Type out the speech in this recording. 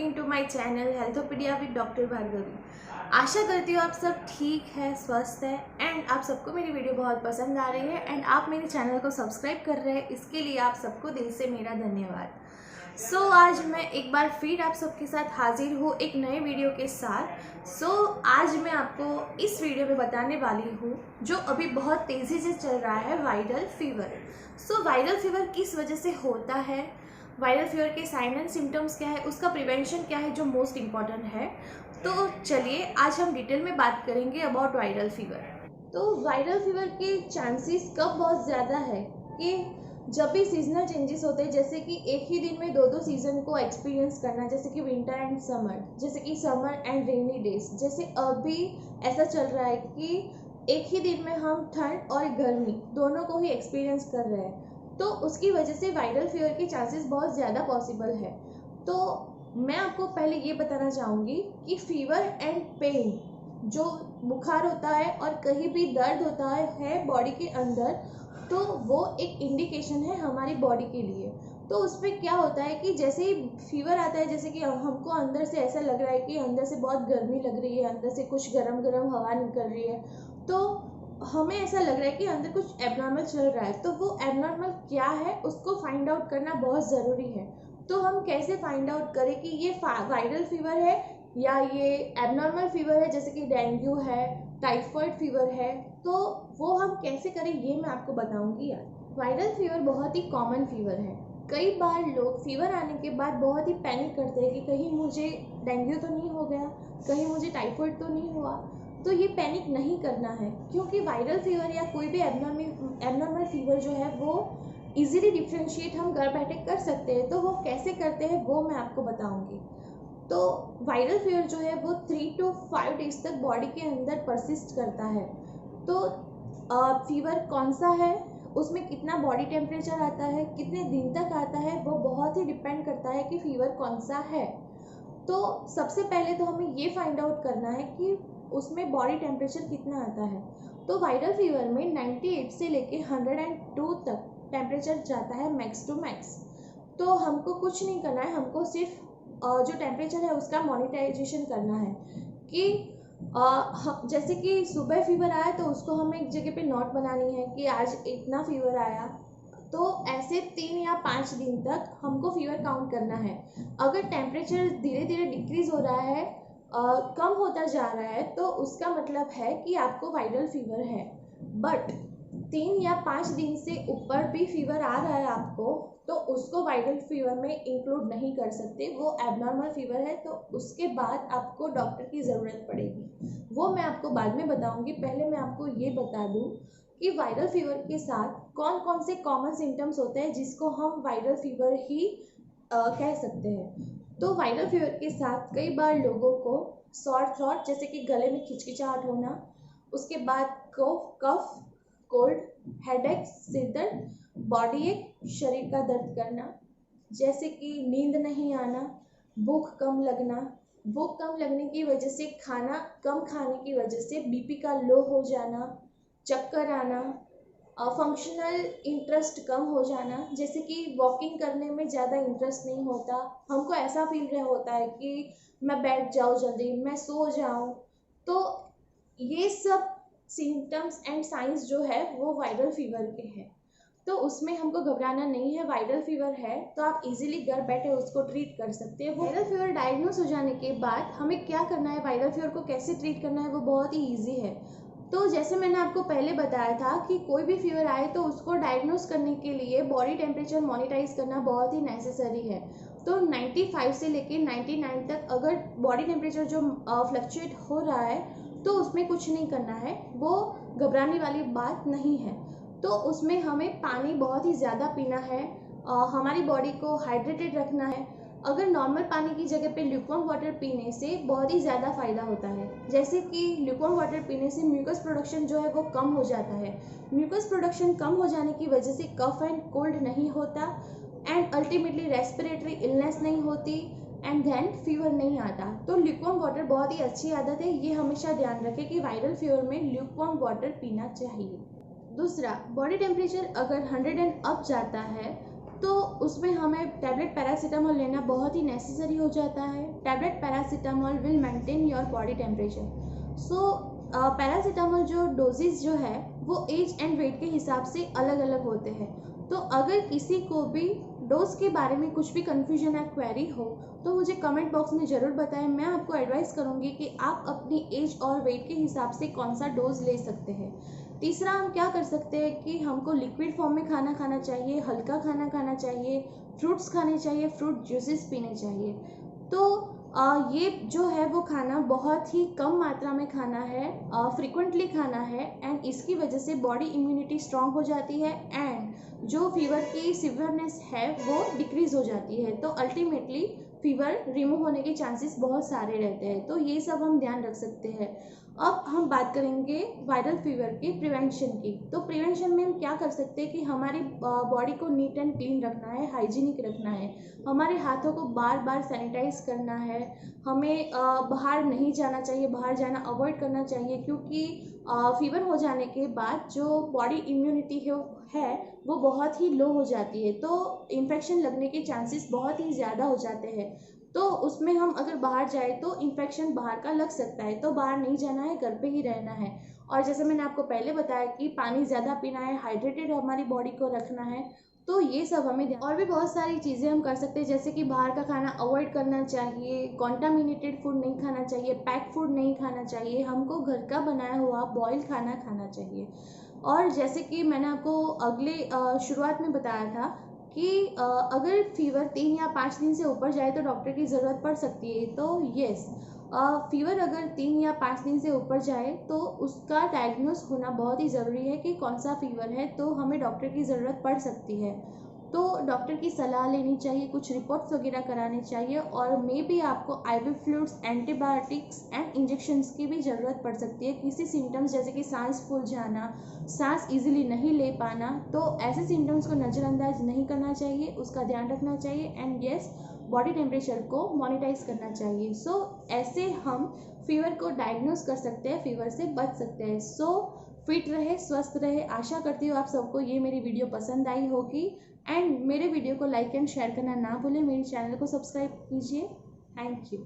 Walking to my channel Healthopedia with doctor Bhargavi. आशा करती हूँ आप सब ठीक है, स्वस्थ है एंड आप सबको मेरी वीडियो बहुत पसंद आ रही है एंड आप मेरे चैनल को सब्सक्राइब कर रहे हैं। इसके लिए आप सबको दिल से मेरा धन्यवाद। आज मैं एक बार फिर आप सबके साथ हाजिर हूँ एक नए वीडियो के साथ। आज मैं आपको इस वीडियो में बताने वाली हूँ जो अभी बहुत तेज़ी से चल रहा है, वायरल फीवर। वायरल फीवर किस वजह से होता है, वायरल फीवर के साइन एंड सिम्टम्स क्या है, उसका प्रिवेंशन क्या है जो मोस्ट इम्पॉर्टेंट है। तो चलिए आज हम डिटेल में बात करेंगे about viral fever. Viral fever के चांसेस कब बहुत ज़्यादा है कि जब भी सीजनल चेंजेस होते हैं, जैसे कि एक ही दिन में दो सीज़न को एक्सपीरियंस करना, जैसे कि विंटर एंड समर, जैसे कि समर एंड रेनी डेज। जैसे अभी ऐसा चल रहा है कि एक ही दिन में हम ठंड और गर्मी दोनों को ही एक्सपीरियंस कर रहे हैं, तो उसकी वजह से वायरल फीवर के चांसेस बहुत ज़्यादा पॉसिबल है। तो मैं आपको पहले ये बताना चाहूँगी कि फीवर एंड पेन, जो बुखार होता है और कहीं भी दर्द होता है बॉडी के अंदर, तो वो एक इंडिकेशन है हमारी बॉडी के लिए। तो उसमें क्या होता है कि जैसे ही फीवर आता है, जैसे कि हमको अंदर से ऐसा लग रहा है कि अंदर से बहुत गर्मी लग रही है, अंदर से कुछ गरम गरम हवा निकल रही है, तो हमें ऐसा लग रहा है कि अंदर कुछ एबनॉर्मल चल रहा है। तो वो एबनॉर्मल क्या है उसको फाइंड आउट करना बहुत ज़रूरी है। तो हम कैसे फाइंड आउट करें कि ये वायरल फीवर है या ये एबनॉर्मल फीवर है, जैसे कि डेंगू है, टाइफाइड फीवर है, तो वो हम कैसे करें ये मैं आपको बताऊंगी यार। वायरल फीवर बहुत ही कॉमन फीवर है। कई बार लोग फीवर आने के बाद बहुत ही पैनिक करते हैं कि कहीं मुझे डेंगू तो नहीं हो गया, कहीं मुझे टाइफाइड तो नहीं हुआ। तो ये पैनिक नहीं करना है, क्योंकि वायरल फीवर या कोई भी एबनॉर्मल फीवर जो है वो इजीली डिफ्रेंशिएट हम घर बैठे कर सकते हैं। तो वो कैसे करते हैं वो मैं आपको बताऊंगी। तो वायरल फीवर जो है वो 3 to 5 डेज तक बॉडी के अंदर परसिस्ट करता है। तो फीवर कौन सा है, उसमें कितना बॉडी टेम्परेचर आता है, कितने दिन तक आता है, वो बहुत ही डिपेंड करता है कि फीवर कौन सा है। तो सबसे पहले तो हमें ये फाइंड आउट करना है कि उसमें बॉडी टेम्परेचर कितना आता है। तो वायरल फीवर में 98 से लेके 102 तक टेम्परेचर जाता है, मैक्स टू मैक्स। तो हमको कुछ नहीं करना है, हमको सिर्फ जो टेम्परेचर है उसका मॉनिटराइजेशन करना है कि जैसे कि सुबह फीवर आया तो उसको हमें एक जगह पे नोट बनानी है कि आज इतना फीवर आया। तो ऐसे 3 या 5 दिन तक हमको फीवर काउंट करना है। अगर टेम्परेचर धीरे धीरे डिक्रीज हो रहा है, कम होता जा रहा है, तो उसका मतलब है कि आपको वायरल फीवर है। बट 3 या 5 दिन से ऊपर भी फीवर आ रहा है आपको, तो उसको वायरल फीवर में इंक्लूड नहीं कर सकते, वो एबनॉर्मल फीवर है। तो उसके बाद आपको डॉक्टर की ज़रूरत पड़ेगी, वो मैं आपको बाद में बताऊंगी। पहले मैं आपको ये बता दूं कि वायरल फीवर के साथ कौन कौन से कॉमन सिम्टम्स होते हैं जिसको हम वायरल फीवर ही कह सकते हैं। तो वायरल फीवर के साथ कई बार लोगों को सॉर थ्रॉट, जैसे कि गले में खिचखिचाहट होना, उसके बाद कफ, कोल्ड, हेडेक, सिर दर्द, बॉडी एक, शरीर का दर्द करना, जैसे कि नींद नहीं आना, भूख कम लगने की वजह से, खाना कम खाने की वजह से बीपी का लो हो जाना, चक्कर आना, फंक्शनल इंटरेस्ट कम हो जाना, जैसे कि वॉकिंग करने में ज़्यादा इंटरेस्ट नहीं होता, हमको ऐसा फील रहा होता है कि मैं बैठ जाऊँ जल्दी, मैं सो जाऊँ। तो ये सब सिम्टम्स एंड साइंस जो है वो वायरल फीवर के हैं। तो उसमें हमको घबराना नहीं है। वायरल फीवर है तो आप इजीली घर बैठे उसको ट्रीट कर सकते हैं। वायरल फीवर डायग्नोस हो जाने के बाद हमें क्या करना है, वायरल फीवर को कैसे ट्रीट करना है, वो बहुत ही ईजी है। तो जैसे मैंने आपको पहले बताया था कि कोई भी फीवर आए तो उसको डायग्नोस करने के लिए बॉडी टेम्परेचर मॉनिटाइज करना बहुत ही नेसेसरी है। तो 95 से लेके 99 तक अगर बॉडी टेम्परेचर जो फ्लक्चुएट हो रहा है तो उसमें कुछ नहीं करना है, वो घबराने वाली बात नहीं है। तो उसमें हमें पानी बहुत ही ज़्यादा पीना है, हमारी बॉडी को हाइड्रेटेड रखना है। अगर नॉर्मल पानी की जगह पे ल्यूकवार्म वाटर पीने से बहुत ही ज़्यादा फ़ायदा होता है। जैसे कि ल्यूकवार्म वाटर पीने से म्यूकस प्रोडक्शन जो है वो कम हो जाता है। म्यूकस प्रोडक्शन कम हो जाने की वजह से कफ एंड कोल्ड नहीं होता एंड अल्टीमेटली रेस्पिरेटरी इलनेस नहीं होती एंड देन फीवर नहीं आता। तो ल्यूकवार्म वाटर बहुत ही अच्छी आदत है, ये हमेशा ध्यान रखें कि वायरल फीवर में ल्यूकवार्म वाटर पीना चाहिए। दूसरा, बॉडी टेम्परेचर अगर 100 एंड अप जाता है तो उसमें हमें टैबलेट पैरासीटामोल लेना बहुत ही नेसेसरी हो जाता है। Tablet paracetamol will maintain your body temperature. So paracetamol जो डोजेज जो है वो एज एंड वेट के हिसाब से अलग अलग होते हैं। तो अगर किसी को भी डोज के बारे में कुछ भी कन्फ्यूजन या क्वेरी हो तो मुझे कमेंट बॉक्स में ज़रूर बताएं। मैं आपको एडवाइस करूंगी कि आप अपनी एज और वेट के हिसाब से कौन सा डोज ले सकते हैं। तीसरा, हम क्या कर सकते हैं कि हमको लिक्विड फॉर्म में खाना खाना चाहिए, हल्का खाना खाना चाहिए, फ्रूट्स खाने चाहिए, फ्रूट जूसेस पीने चाहिए। तो ये जो है वो खाना बहुत ही कम मात्रा में खाना है, फ्रिक्वेंटली खाना है, एंड इसकी वजह से बॉडी इम्यूनिटी स्ट्रांग हो जाती है एंड जो फीवर की सीवियरनेस है वो डिक्रीज हो जाती है। तो अल्टीमेटली फीवर रिमूव होने के चांसेस बहुत सारे रहते हैं। तो ये सब हम ध्यान रख सकते हैं। अब हम बात करेंगे वायरल फीवर की प्रिवेंशन की। तो प्रिवेंशन में हम क्या कर सकते हैं कि हमारी बॉडी को नीट एंड क्लीन रखना है, हाइजीनिक रखना है, हमारे हाथों को बार बार सैनिटाइज करना है, हमें बाहर नहीं जाना चाहिए, बाहर जाना अवॉइड करना चाहिए, क्योंकि फीवर हो जाने के बाद जो बॉडी इम्यूनिटी है वो बहुत ही लो हो जाती है। तो इन्फेक्शन लगने के चांसेस बहुत ही ज़्यादा हो जाते हैं। तो उसमें हम अगर बाहर जाए तो इन्फेक्शन बाहर का लग सकता है। तो बाहर नहीं जाना है, घर पे ही रहना है। और जैसे मैंने आपको पहले बताया कि पानी ज़्यादा पीना है, हाइड्रेटेड हमारी बॉडी को रखना है। तो ये सब हमें और भी बहुत सारी चीज़ें हम कर सकते हैं, जैसे कि बाहर का खाना अवॉइड करना चाहिए, कॉन्टामिनेटेड फूड नहीं खाना चाहिए, पैक फूड नहीं खाना चाहिए, हमको घर का बनाया हुआ बॉयल खाना खाना चाहिए। और जैसे कि मैंने आपको अगले शुरुआत में बताया था कि अगर फीवर 3 या 5 दिन से ऊपर जाए तो डॉक्टर की ज़रूरत पड़ सकती है। तो येस, फीवर अगर 3 या 5 दिन से ऊपर जाए तो उसका डायग्नोस होना बहुत ही ज़रूरी है कि कौन सा फीवर है। तो हमें डॉक्टर की ज़रूरत पड़ सकती है, तो डॉक्टर की सलाह लेनी चाहिए, कुछ रिपोर्ट्स वगैरह करानी चाहिए, और मे भी आपको IV fluids, antibiotics and injections की भी ज़रूरत पड़ सकती है। किसी सिम्टम्स जैसे कि सांस फूल जाना, सांस इजीली नहीं ले पाना, तो ऐसे सिम्टम्स को नज़रअंदाज नहीं करना चाहिए, उसका ध्यान रखना चाहिए। एंड येस, बॉडी टेम्परेचर को मॉनिटाइज करना चाहिए। सो ऐसे हम फीवर को डायग्नोस कर सकते हैं, फीवर से बच सकते हैं। सो फिट रहे, स्वस्थ रहे। आशा करती हूँ आप सबको ये मेरी वीडियो पसंद आई होगी। एंड मेरे वीडियो को लाइक एंड शेयर करना ना भूलें। मेरे चैनल को सब्सक्राइब कीजिए। Thank you.